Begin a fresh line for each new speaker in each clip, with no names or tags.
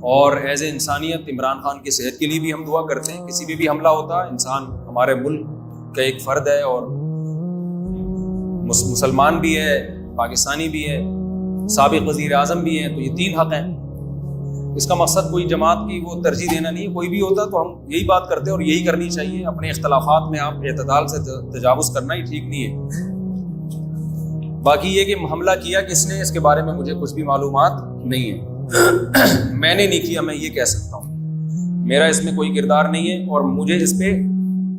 اور as a انسانیت عمران خان کی صحت کے لیے بھی ہم دعا کرتے ہیں. کسی بھی حملہ ہوتا ہے، انسان ہمارے ملک کا ایک فرد ہے اور مسلمان بھی ہے، پاکستانی بھی ہے، سابق وزیر اعظم بھی ہیں، تو یہ تین حق ہیں. اس کا مقصد کوئی جماعت کی وہ ترجیح دینا نہیں ہے. کوئی بھی ہوتا تو ہم یہی بات کرتے اور یہی کرنی چاہیے. اپنے اختلافات میں آپ اعتدال سے تجاوز کرنا ہی ٹھیک نہیں ہے. باقی یہ کہ حملہ کیا کس نے، اس کے بارے میں مجھے کچھ بھی معلومات نہیں ہے. میں نے نہیں کیا، میں یہ کہہ سکتا ہوں. میرا اس میں کوئی کردار نہیں ہے اور مجھے اس پہ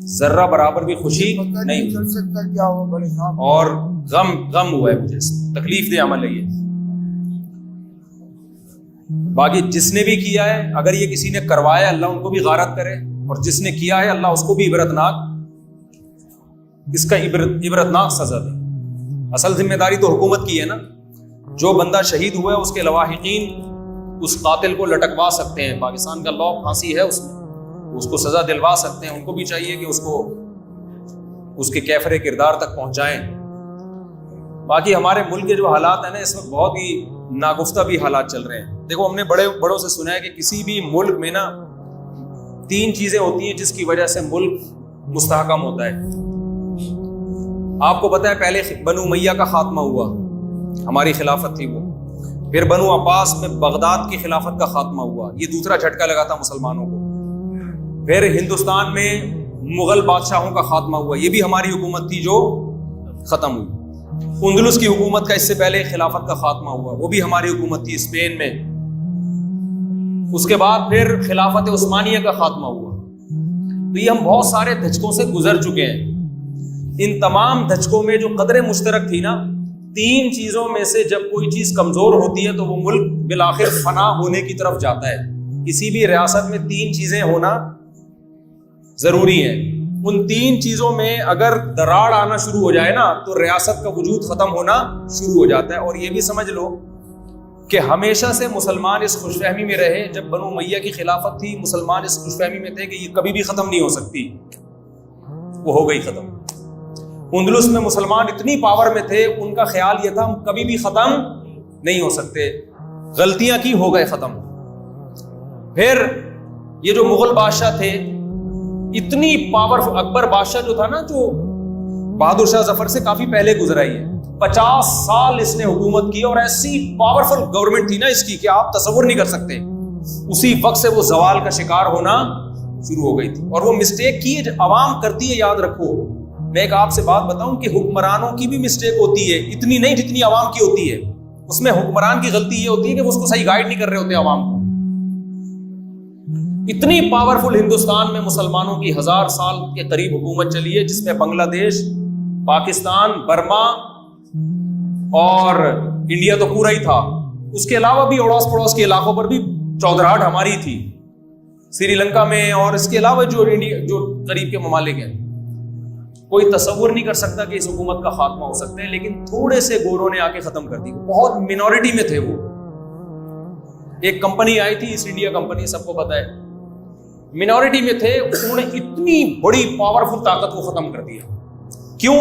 ذرہ برابر بھی خوشی نہیں اور غم ہوا ہے مجھے. تکلیف دہ عمل ہے یہ. باقی جس نے بھی کیا ہے، اگر یہ کسی نے کروایا اللہ ان کو بھی غارت کرے، اور جس نے کیا ہے اللہ اس کو بھی اس کا عبرتناک سزا دے. اصل ذمہ داری تو حکومت کی ہے نا. جو بندہ شہید ہوا ہے اس کے لواحقین اس قاتل کو لٹکوا سکتے ہیں. پاکستان کا لا پھانسی ہے، اس میں اس کو سزا دلوا سکتے ہیں. ان کو بھی چاہیے کہ اس کو اس کے کیفر کردار تک پہنچائیں. باقی ہمارے ملک کے جو حالات ہیں نا، اس وقت بہت ہی ناگفتہ بھی حالات چل رہے ہیں. دیکھو، ہم نے بڑوں سے سنا ہے کہ کسی بھی ملک میں نا 3 چیزیں ہوتی ہیں جس کی وجہ سے ملک مستحکم ہوتا ہے. آپ کو پتہ ہے پہلے بنو امیہ کا خاتمہ ہوا، ہماری خلافت تھی وہ. پھر بنو عباس میں بغداد کی خلافت کا خاتمہ ہوا، یہ دوسرا جھٹکا لگا تھا مسلمانوں کو. پھر ہندوستان میں مغل بادشاہوں کا خاتمہ ہوا، یہ بھی ہماری حکومت تھی جو ختم ہوئی. اندلس کی حکومت کا اس سے پہلے خلافت کا خاتمہ ہوا، وہ بھی ہماری حکومت تھی اسپین میں. اس کے بعد پھر خلافت عثمانیہ کا خاتمہ ہوا. تو یہ ہم بہت سارے دھچکوں سے گزر چکے ہیں. ان تمام دھچکوں میں جو قدر مشترک تھی نا، 3 چیزوں میں سے جب کوئی چیز کمزور ہوتی ہے تو وہ ملک بالآخر فنا ہونے کی طرف جاتا ہے. کسی بھی ریاست میں 3 چیزیں ہونا ضروری ہے. ان 3 چیزوں میں اگر دراڑ آنا شروع ہو جائے نا تو ریاست کا وجود ختم ہونا شروع ہو جاتا ہے. اور یہ بھی سمجھ لو کہ ہمیشہ سے مسلمان اس خوش فہمی میں رہے. جب بنو امیہ کی خلافت تھی مسلمان اس خوش فہمی میں تھے کہ یہ کبھی بھی ختم نہیں ہو سکتی، وہ ہو گئی ختم. اندلس میں مسلمان اتنی پاور میں تھے، ان کا خیال یہ تھا ہم کبھی بھی ختم نہیں ہو سکتے. غلطیاں کی، ہو گئے ختم. پھر یہ جو مغل بادشاہ تھے اتنی پاورفل، اکبر بادشاہ جو تھا نا، جو بہادر شاہ ظفر سے کافی پہلے گزرا ہی ہے، 50 سال اس نے حکومت کی اور ایسی پاورفل گورنمنٹ تھی نا اس کی کہ آپ تصور نہیں کر سکتے. اسی وقت سے وہ زوال کا شکار ہونا شروع ہو گئی تھی. اور وہ مسٹیک کی عوام کرتی ہے، یاد رکھو. میں ایک آپ سے بات بتاؤں کہ حکمرانوں کی بھی مسٹیک ہوتی ہے، اتنی نہیں جتنی عوام کی ہوتی ہے. اس میں حکمران کی غلطی یہ ہوتی ہے کہ وہ اس کو صحیح گائیڈ نہیں کر رہے ہوتے عوام کو. اتنی پاورفل ہندوستان میں مسلمانوں کی 1000 سال کے قریب حکومت چلی ہے، جس میں بنگلہ دیش، پاکستان، برما اور انڈیا تو پورا ہی تھا. اس کے علاوہ بھی اڑوس پڑوس کے علاقوں پر بھی چودراہٹ ہماری تھی، سری لنکا میں، اور اس کے علاوہ جو قریب کے ممالک ہیں. کوئی تصور نہیں کر سکتا کہ اس حکومت کا خاتمہ ہو سکتا ہے، لیکن تھوڑے سے گوروں نے آ کے ختم کر دی. بہت مینورٹی میں تھے وہ. ایک کمپنی آئی تھی ایسٹ انڈیا کمپنی، سب کو پتا ہے، مینورٹی میں تھے. انہوں نے اتنی بڑی پاورفل طاقت کو ختم کر دیا. کیوں؟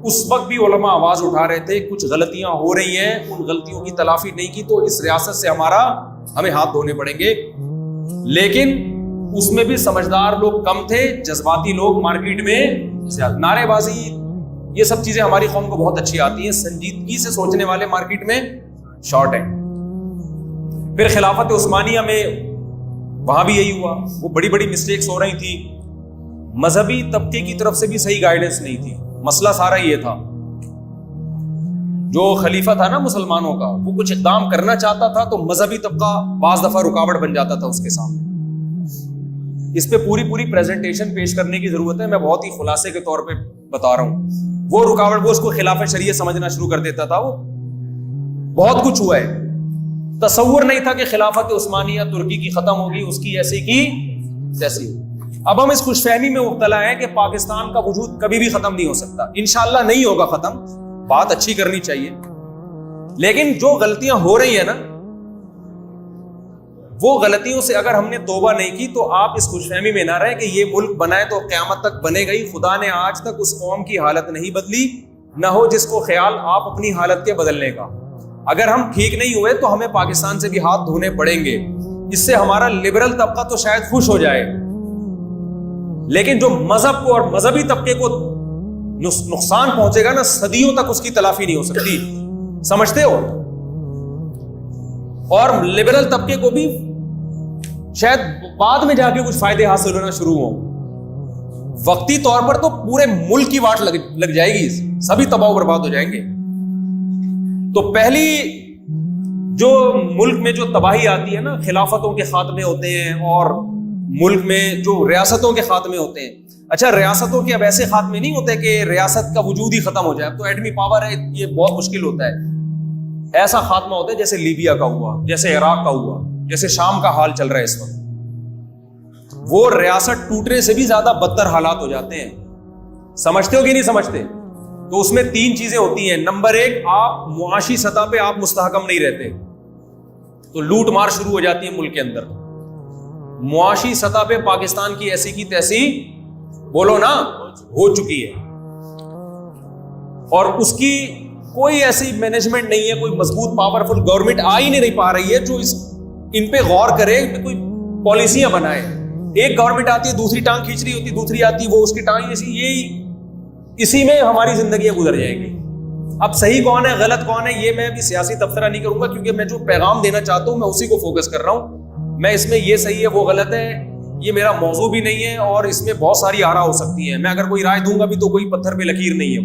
اس وقت بھی علماء آواز اٹھا رہے تھے کچھ غلطیاں ہو رہی ہیں، ان غلطیوں کی تلافی نہیں کی تو اس ریاست سے ہمیں ہاتھ دھونے پڑیں گے. لیکن اس میں بھی سمجھدار لوگ کم تھے، جذباتی لوگ مارکیٹ میں زیادہ. نعرے بازی، یہ سب چیزیں ہماری قوم کو بہت اچھی آتی ہیں، سنجیدگی سے سوچنے والے مارکیٹ میں شارٹ ہیں. پھر خلافت عثمانیہ میں وہاں بھی یہی ہوا، وہ بڑی بڑی مسٹیکس ہو رہی تھی. مذہبی طبقے کی طرف سے بھی صحیح گائیڈنس نہیں تھی. مسئلہ سارا یہ تھا، جو خلیفہ تھا نا مسلمانوں کا، وہ کچھ اقدام کرنا چاہتا تھا تو مذہبی طبقہ بعض دفعہ رکاوٹ بن جاتا تھا اس کے سامنے. اس پہ پوری پریزنٹیشن پیش کرنے کی ضرورت ہے. میں بہت ہی خلاصے کے طور پہ بتا رہا ہوں. وہ رکاوٹ، وہ اس کو خلاف شریعت سمجھنا شروع کر دیتا تھا. وہ بہت کچھ ہوا ہے. تصور نہیں تھا کہ خلافت عثمانیہ ترکی کی ختم ہوگی، اس کی ایسی کی تیسی. اب ہم اس خوش فہمی میں مبتلا ہیں کہ پاکستان کا وجود کبھی بھی ختم نہیں ہو سکتا. انشاءاللہ نہیں ہوگا ختم. بات اچھی کرنی چاہیے، لیکن جو غلطیاں ہو رہی ہیں نا، وہ غلطیوں سے اگر ہم نے توبہ نہیں کی تو آپ اس خوش فہمی میں نہ رہیں کہ یہ ملک بنائے تو قیامت تک بنے گا ہی. خدا نے آج تک اس قوم کی حالت نہیں بدلی، نہ ہو جس کو خیال آپ اپنی حالت کے بدلنے کا. اگر ہم ٹھیک نہیں ہوئے تو ہمیں پاکستان سے بھی ہاتھ دھونے پڑیں گے. اس سے ہمارا لبرل طبقہ تو شاید خوش ہو جائے، لیکن جو مذہب کو اور مذہبی طبقے کو نقصان پہنچے گا نا، صدیوں تک اس کی تلافی نہیں ہو سکتی. سمجھتے ہو؟ اور لبرل طبقے کو بھی شاید بعد میں جا کے کچھ فائدے حاصل ہونا شروع ہوں. وقتی طور پر تو پورے ملک کی واٹ لگ جائے گی، سبھی تباہ و برباد ہو جائیں گے. تو پہلی جو ملک میں جو تباہی آتی ہے نا، خلافتوں کے خاتمے ہوتے ہیں اور ملک میں جو ریاستوں کے خاتمے ہوتے ہیں. اچھا، ریاستوں کے اب ایسے خاتمے نہیں ہوتے کہ ریاست کا وجود ہی ختم ہو جائے. اب تو ایٹمی پاور ہے، یہ بہت مشکل ہوتا ہے. ایسا خاتمہ ہوتا ہے جیسے لیبیا کا ہوا، جیسے عراق کا ہوا، جیسے شام کا حال چل رہا ہے اس وقت. وہ ریاست ٹوٹنے سے بھی زیادہ بدتر حالات ہو جاتے ہیں. سمجھتے ہو کہ نہیں سمجھتے؟ تو اس میں 3 چیزیں ہوتی ہیں. نمبر 1، آپ معاشی سطح پہ آپ مستحکم نہیں رہتے تو لوٹ مار شروع ہو جاتی ہے ملک کے اندر. معاشی سطح پہ پاکستان کی ایسی کی تیسی بولو نا ہو چکی ہے، اور اس کی کوئی ایسی مینجمنٹ نہیں ہے، کوئی مضبوط پاورفل گورنمنٹ آ ہی نہیں پا رہی ہے جو ان پہ غور کرے، کوئی پالیسیاں بنائے. ایک گورنمنٹ آتی ہے، دوسری ٹانگ کھینچ رہی ہوتی، دوسری آتی ہے وہ اس کی ٹانگ اسی میں ہماری زندگیاں گزر جائیں گی. اب صحیح کون ہے غلط کون ہے یہ میں بھی سیاسی تبصرہ نہیں کروں گا، کیونکہ میں جو پیغام دینا چاہتا ہوں میں اسی کو فوکس کر رہا ہوں. میں اس میں یہ صحیح ہے وہ غلط ہے یہ میرا موضوع بھی نہیں ہے، اور اس میں بہت ساری آراء ہو سکتی ہیں. میں اگر کوئی رائے دوں گا بھی تو کوئی پتھر پہ لکیر نہیں ہے.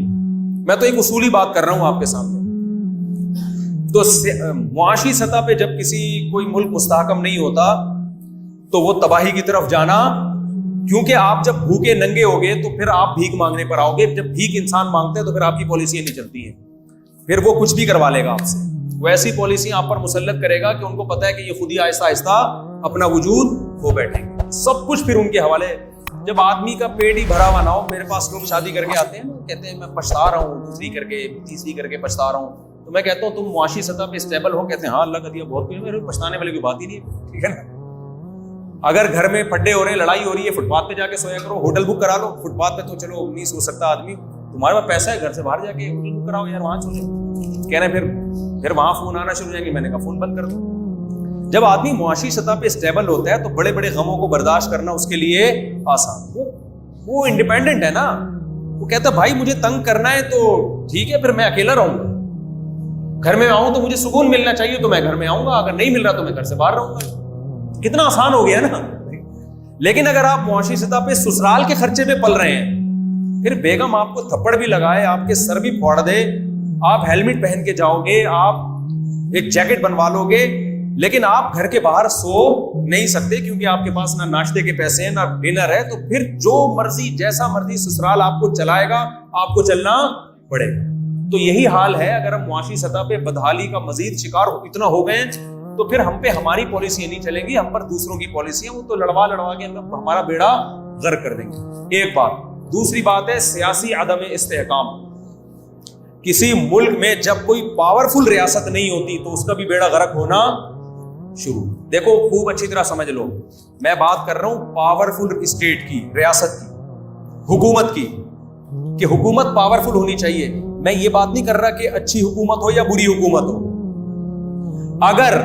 میں تو ایک اصولی بات کر رہا ہوں آپ کے سامنے. تو معاشی سطح پہ جب کوئی ملک مستحکم نہیں ہوتا تو وہ تباہی کی طرف جانا، کیونکہ آپ جب بھوکے ننگے ہوگے تو پھر آپ بھیک مانگنے پر آؤ گے. جب بھیک انسان مانگتے ہیں تو پھر آپ کی پالیسیاں نہیں چلتی ہیں، پھر وہ کچھ بھی کروا لے گا آپ سے. وہ ایسی پالیسیاں آپ پر مسلط کرے گا کہ ان کو پتا ہے کہ یہ خود ہی آہستہ آہستہ اپنا وجود کھو بیٹھیں گے. سب کچھ پھر ان کے حوالے. جب آدمی کا پیٹ ہی بھرا ہوا نہ ہو، میرے پاس لوگ شادی کر کے آتے ہیں نا، کہتے ہیں میں پچھتا رہا ہوں، دوسری کر کے تیسری کر کے پچھتا رہا ہوں. تو میں کہتا ہوں تم معاشی سطح پہ اسٹیبل ہو؟ کہتے ہیں ہاں اللہ کا دیا بہت کچھ، میرے پچھتانے والی کوئی بات ہی نہیں ہے. ٹھیک ہے نا؟ اگر گھر میں پڈے ہو رہے ہیں، لڑائی ہو رہی ہے، فٹ پاتھ پہ جا کے سویا کرو. ہوٹل بک کرا لو. فٹ پاتھ پہ تو چلو نہیں سو سکتا آدمی، تمہارے پاس پیسہ ہے گھر سے باہر جا کے ہوٹل بک کراؤ یار، وہاں سو جاؤ. کہہ رہے ہیں پھر وہاں فون آنا شروع ہو جائیں گے. میں نے کہا فون بند کر دو. جب آدمی معاشی سطح پہ اسٹیبل ہوتا ہے تو بڑے بڑے غموں کو برداشت کرنا اس کے لیے آسان. وہ انڈیپینڈنٹ ہے نا. وہ کہتا ہے بھائی مجھے تنگ کرنا ہے تو ٹھیک ہے، پھر میں اکیلا رہوں گا. گھر میں آؤں تو مجھے سکون ملنا چاہیے تو میں گھر میں آؤں گا، اگر نہیں مل رہا تو میں گھر سے باہر رہوں گا. کتنا آسان ہو گیا نا. لیکن اگر آپ معاشی سطح پہ سسرال کے خرچے پہ پل رہے ہیں، پھر بیگم آپ کو تھپڑ بھی لگائے، آپ کے سر بھی پھوڑ دے، آپ ہیلمٹ پہن کے جاؤ گے، آپ ایک جیکٹ بنوا لو گے، لیکن آپ گھر کے باہر سو نہیں سکتے کیونکہ آپ کے پاس نہ ناشتے کے پیسے ہیں نہ ڈنر ہے. تو پھر جو مرضی جیسا مرضی سسرال آپ کو چلائے گا، آپ کو چلنا پڑے گا. تو یہی حال ہے. اگر ہم معاشی سطح پہ بدحالی کا مزید شکار اتنا ہو گئے تو پھر ہم پہ ہماری پالیسیاں نہیں چلیں گی، ہم پر دوسروں کی پالیسیاں، وہ تو لڑوا کے ہمارا بیڑا غرق کر دیں گے. ایک بات. دوسری بات ہے سیاسی عدم استحکام. کسی ملک میں جب کوئی پاورفل ریاست نہیں ہوتی تو اس کا بھی بیڑا غرق ہونا شروع. دیکھو خوب اچھی طرح سمجھ لو، میں بات کر رہا ہوں پاورفل اسٹیٹ کی، ریاست کی، حکومت کی، کہ حکومت پاورفل ہونی چاہیے. میں یہ بات نہیں کر رہا کہ اچھی حکومت ہو یا بری حکومت ہو. اگر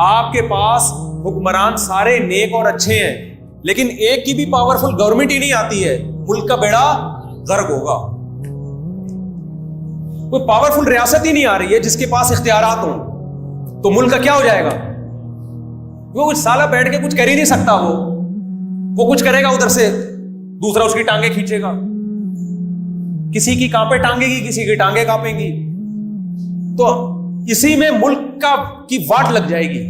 آپ کے پاس حکمران سارے نیک اور اچھے ہیں لیکن ایک کی بھی پاورفل گورنمنٹ ہی نہیں آتی ہے، ملک کا بیڑا غرق ہوگا. کوئی پاورفل ریاست ہی نہیں آ رہی ہے جس کے پاس اختیارات ہوں تو ملک کا کیا ہو جائے گا؟ وہ کچھ سالہ بیٹھ کے کچھ کر ہی نہیں سکتا. وہ کچھ کرے گا ادھر سے دوسرا اس کی ٹانگیں کھینچے گا. کسی کی کانپیں ٹانگے گی، کسی کی ٹانگیں کانپیں گی. تو اسی میں ملک کی واٹ لگ جائے گی.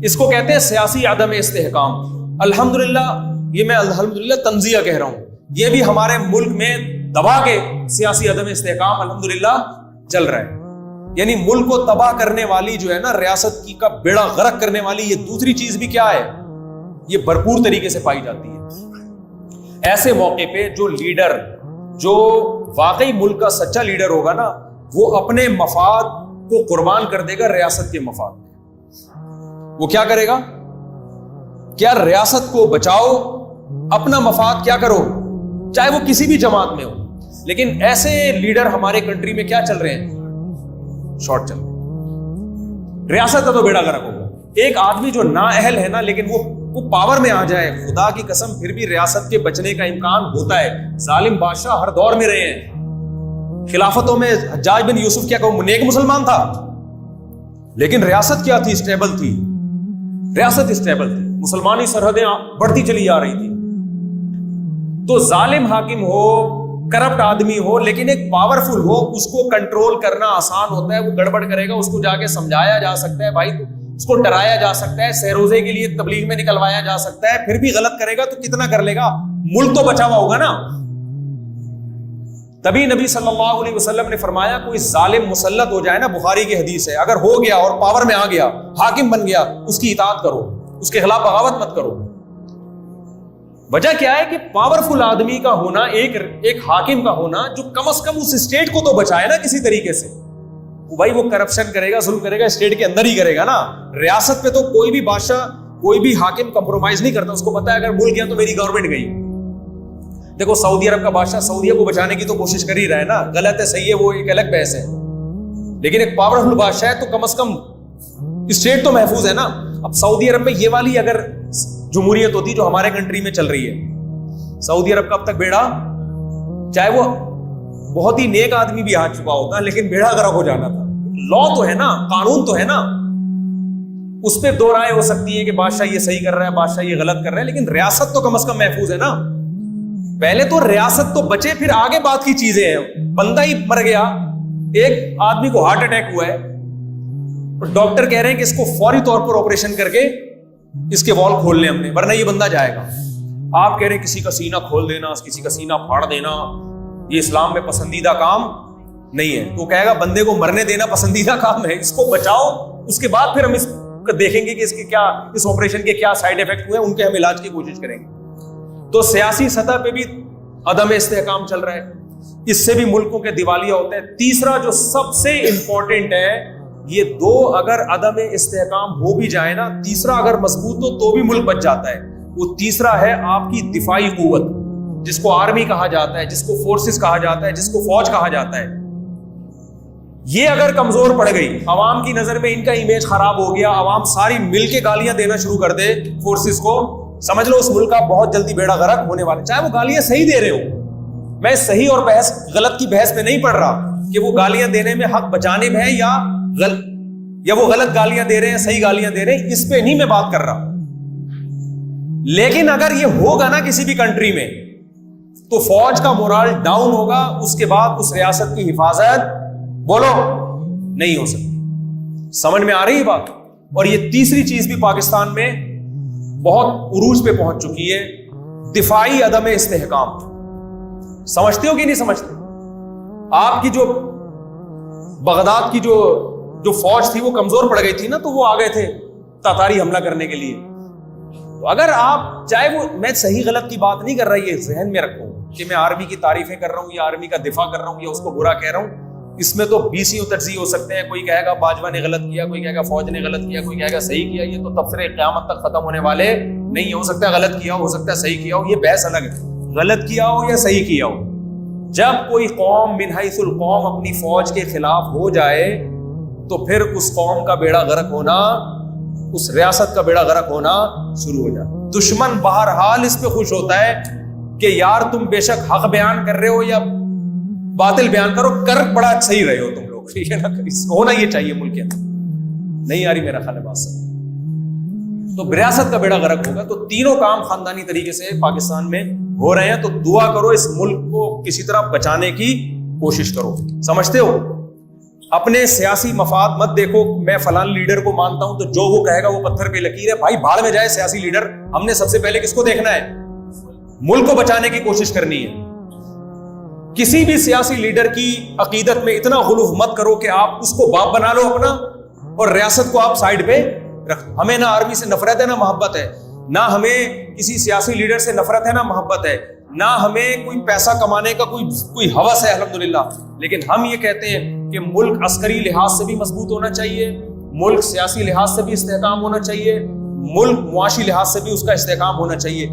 اس کو کہتے ہیں سیاسی عدم استحکام. الحمدللہ، یہ میں الحمدللہ تنزیہ کہہ رہا ہوں، یہ بھی ہمارے ملک میں دبا کے سیاسی عدم استحکام الحمدللہ چل رہا ہے. یعنی ملک کو تباہ کرنے والی جو ہے نا، ریاست کی کا بیڑا غرق کرنے والی یہ دوسری چیز بھی کیا ہے، یہ بھرپور طریقے سے پائی جاتی ہے. ایسے موقع پہ جو لیڈر، جو واقعی ملک کا سچا لیڈر ہوگا نا، وہ اپنے مفاد کو قربان کر دے گا ریاست کے مفاد میں. وہ کیا کرے گا؟ کیا ریاست کو بچاؤ، اپنا مفاد کیا کرو، چاہے وہ کسی بھی جماعت میں ہو. لیکن ایسے لیڈر ہمارے کنٹری میں کیا چل رہے ہیں؟ شارٹ چل رہے. ریاست کا تو بیڑا غرق ہوگا. ایک آدمی جو نااہل ہے نا لیکن وہ پاور میں آ جائے، خدا کی قسم پھر بھی ریاست کے بچنے کا امکان ہوتا ہے۔ ظالم بادشاہ ہر دور میں رہے ہیں، خلافتوں میں حجاج بن یوسف کیا کہ نیک مسلمان تھا لیکن ریاست کیا تھی؟ اسٹیبل تھی، ریاست اسٹیبل تھی، مسلمانی سرحدیں بڑھتی چلی جا رہی تھی۔ تو ظالم حاکم ہو، کرپٹ آدمی ہو لیکن ایک پاورفل ہو، اس کو کنٹرول کرنا آسان ہوتا ہے۔ وہ گڑبڑ کرے گا، اس کو جا کے سمجھایا جا سکتا ہے، بھائی اس کو ڈرایا جا سکتا ہے، سہروزے کے لیے تبلیغ میں نکلوایا جا سکتا ہے، پھر بھی غلط کرے گا تو کتنا کر لے گا، ملک تو بچا ہوا ہوگا نا۔ تبھی نبی صلی اللہ علیہ وسلم نے فرمایا کوئی ظالم مسلط ہو جائے نا، بخاری کی حدیث ہے، اگر ہو گیا اور پاور میں آ گیا، حاکم بن گیا، اس کی اطاعت کرو، اس کے خلاف بغاوت مت کرو۔ وجہ کیا ہے کہ پاورفل آدمی کا ہونا، ایک حاکم کا ہونا جو کم از کم اس اسٹیٹ کو تو بچائے نا کسی طریقے سے۔ بھائی وہ کرپشن کرے گا، ظلم کرے گا، اسٹیٹ کے اندر ہی کرے گا نا۔ ریاست پہ تو کوئی بھی بادشاہ، کوئی بھی حاکم کمپرومائز نہیں کرتا، اس کو پتا ہے اگر ملک گیا تو میری گورنمنٹ گئی۔ دیکھو سعودی عرب کا بادشاہ سعودیہ کو بچانے کی تو کوشش کر ہی رہا ہے نا، غلط ہے صحیح ہے وہ ایک الگ بحث ہے، لیکن ایک پاورفل بادشاہ ہے تو کم از کم اسٹیٹ تو محفوظ ہے نا۔ اب سعودی عرب میں یہ والی اگر جمہوریت ہوتی جو ہمارے کنٹری میں چل رہی ہے، سعودی عرب کا اب تک بیڑا، چاہے وہ بہت ہی نیک آدمی بھی آ چکا ہوتا لیکن بیڑا غرق ہو جانا تھا۔ لا تو ہے نا، قانون تو ہے نا، اس پہ دو رائے ہو سکتی ہے کہ بادشاہ یہ صحیح کر رہا ہے، بادشاہ یہ غلط کر رہا ہے، لیکن ریاست تو کم از کم محفوظ ہے نا۔ پہلے تو ریاست تو بچے، پھر آگے بات کی چیزیں ہیں۔ بندہ ہی مر گیا، ایک آدمی کو ہارٹ اٹیک ہوا ہے، ڈاکٹر کہہ رہے ہیں کہ اس کو فوری طور پر آپریشن کر کے اس کے وال کھول لیں ہم نے، ورنہ یہ بندہ جائے گا۔ آپ کہہ رہے ہیں کسی کا سینہ کھول دینا، کسی کا سینہ پھاڑ دینا یہ اسلام میں پسندیدہ کام نہیں ہے، تو کہے گا بندے کو مرنے دینا پسندیدہ کام ہے، اس کو بچاؤ، اس کے بعد پھر ہم اس کو دیکھیں گے کہ اس کے کیا، اس آپریشن کے کیا سائیڈ افیکٹ ہوئے، ان کے ہم علاج کی کوشش کریں گے۔ تو سیاسی سطح پہ بھی عدم استحکام چل رہا ہے، اس سے بھی ملکوں کے دیوالیہ ہوتے ہیں۔ تیسرا جو سب سے امپورٹنٹ ہے، یہ دو اگر عدم استحکام ہو بھی جائے نا، تیسرا اگر مضبوط ہو تو بھی ملک بچ جاتا ہے۔ وہ تیسرا ہے آپ کی دفاعی قوت، جس کو آرمی کہا جاتا ہے، جس کو فورسز کہا جاتا ہے، جس کو فوج کہا جاتا ہے۔ یہ اگر کمزور پڑ گئی، عوام کی نظر میں ان کا امیج خراب ہو گیا، عوام ساری مل کے گالیاں دینا شروع کر دے فورسز کو، سمجھ لو اس ملک کا بہت جلدی بیڑا غرق ہونے والا، چاہے وہ گالیاں صحیح دے رہے ہو۔ میں صحیح اور بحث غلط کی بحث میں نہیں پڑھ رہا کہ وہ گالیاں دینے میں حق بچانے میں ہے یا وہ غلط گالیاں دے رہے ہیں، صحیح گالیاں دے رہے ہیں، اس پہ نہیں میں بات کر رہا۔ لیکن اگر یہ ہوگا نا کسی بھی کنٹری میں، تو فوج کا مورال ڈاؤن ہوگا، اس کے بعد اس ریاست کی حفاظت بولو نہیں ہو سکتی۔ سمجھ میں آ رہی ہے بات؟ اور یہ تیسری چیز بھی پاکستان میں بہت عروج پہ پہنچ چکی ہے، دفاعی عدم استحکام۔ سمجھتے ہو کہ نہیں سمجھتے؟ آپ کی جو بغداد کی جو فوج تھی وہ کمزور پڑ گئی تھی نا، تو وہ آ گئے تھے تاتاری حملہ کرنے کے لیے۔ تو اگر آپ چاہے وہ، میں صحیح غلط کی بات نہیں کر رہا، یہ ذہن میں رکھو کہ میں آرمی کی تعریفیں کر رہا ہوں یا آرمی کا دفاع کر رہا ہوں یا اس کو برا کہہ رہا ہوں، اس میں تو 20 تجزیے ہو سکتے ہیں۔ کوئی کہے گا باجوہ نے غلط کیا، کوئی کہے گا فوج نے غلط کیا، کوئی کہے گا صحیح کیا۔ یہ تو تبصرے قیامت تک ختم ہونے والے نہیں، ہو سکتا ہے غلط کیا ہو سکتا ہے صحیح کیا ہو، یہ بحث الگ ہے، غلط کیا ہو یا صحیح کیا ہو۔ جب کوئی قوم من حیث القوم اپنی فوج کے خلاف ہو جائے تو پھر اس قوم کا بیڑا غرق ہونا، اس ریاست کا بیڑا غرق ہونا شروع ہو جاتا۔ دشمن بہرحال اس پہ خوش ہوتا ہے کہ یار تم بے شک حق بیان کر رہے ہو یا باطل بیان کرو، کر بڑا صحیح رہے ہو تم لوگ، ٹھیک ہے نا، ہونا یہ چاہیے ملک کے اندر۔ نہیں آ رہی میرا خیال ہے بات سب، تو ریاست کا بیڑا غرق ہوگا۔ تو تینوں کام خاندانی طریقے سے پاکستان میں ہو رہے ہیں، تو دعا کرو اس ملک کو کسی طرح بچانے کی کوشش کرو۔ سمجھتے ہو؟ اپنے سیاسی مفاد مت دیکھو، میں فلاں لیڈر کو مانتا ہوں تو جو وہ کہے گا وہ پتھر پہ لکیر ہے، بھائی بھاڑ میں جائے سیاسی لیڈر۔ ہم نے سب سے پہلے کس کو دیکھنا ہے؟ ملک کو بچانے کی کوشش کرنی ہے۔ کسی بھی سیاسی لیڈر کی عقیدت میں اتنا غلو مت کرو کہ آپ اس کو باپ بنا لو اپنا، اور ریاست کو آپ سائڈ پہ رکھ۔ ہمیں نہ آرمی سے نفرت ہے نہ محبت ہے، نہ ہمیں کسی سیاسی لیڈر سے نفرت ہے نہ محبت ہے، نہ ہمیں کوئی پیسہ کمانے کا کوئی ہوس ہے الحمدللہ، لیکن ہم یہ کہتے ہیں کہ ملک عسکری لحاظ سے بھی مضبوط ہونا چاہیے، ملک سیاسی لحاظ سے بھی استحکام ہونا چاہیے، ملک معاشی لحاظ سے بھی اس کا استحکام ہونا چاہیے۔